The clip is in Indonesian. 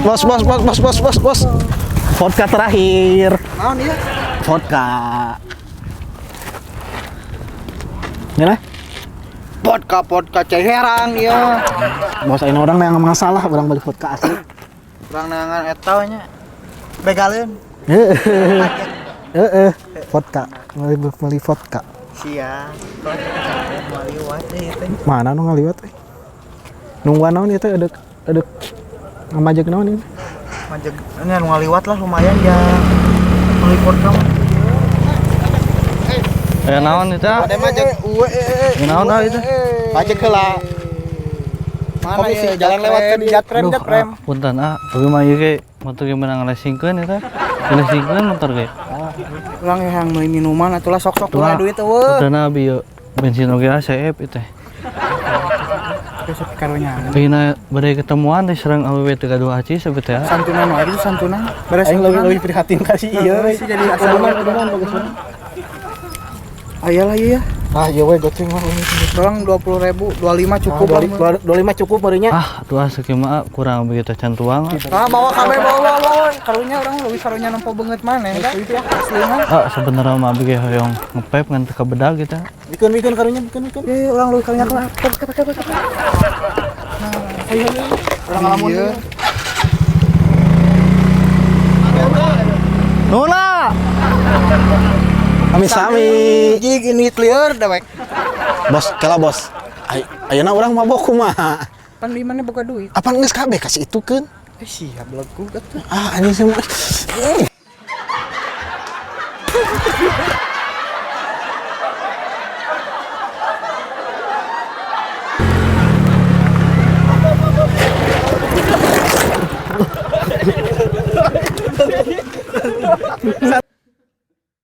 Bos. Vodka terakhir. Naon ieu? Vodka. Ini Vodka ceherang ieu. bos ini orang yang masalah orang beli vodka asli. Urang neangan eta nya. Begaleun. Vodka. Beli vodka. Sia. Maliwat teh. Mana nu ngaliwat teh? Nungguan naon ieu teh ada ngamajek naon ieu? Majeg ini anu ngaliwat lah lumayan ya. Beli vodka mah. Naon itu? Ada majeg. Naon itu? Majeg heula. Mana ya jalan lewat ke Jat Prem. Punten tapi mah ieu ge motor ge menang lesingkeun eta. Lesingkeun motor ge. Urang yang meuli minuman atulah sok-sok punya duit eueuh. Punten abi bensin oge CF itu. Besok karunya. Ayeuna bade ketemuan teh sareng awewe teu gaduh aci sabet ya. Santunan wae santunan. Beres Aing lebih prihatin ka si ieu. sih jadi asalnya. Ayolah ieu ya. Ah, ieu we goceng mah. Tolong 20.000, 25 cukup. 25 cukup barunya. Tuh asuke mah kurang begitu can tuang. Bawa kabeh bawa. Karunya urang leuwih karunya nempo beungeut maneh da. Aslina. Sebenarnya mah abge hoyong ngepep ngan teu kabedag kita. Bikin karunya bikin. Ye urang leuwih karunya kelap. Nah, ayo. Urang ngalamun. Nuna. Sami. Jadi ini clear dewek. Bos, kela bos. Ayeuna urang mabok kumaha? Pan di mana boga duit? Apa geus kabeh kasih itukeun? Siap lagu atuh. Anjing semua.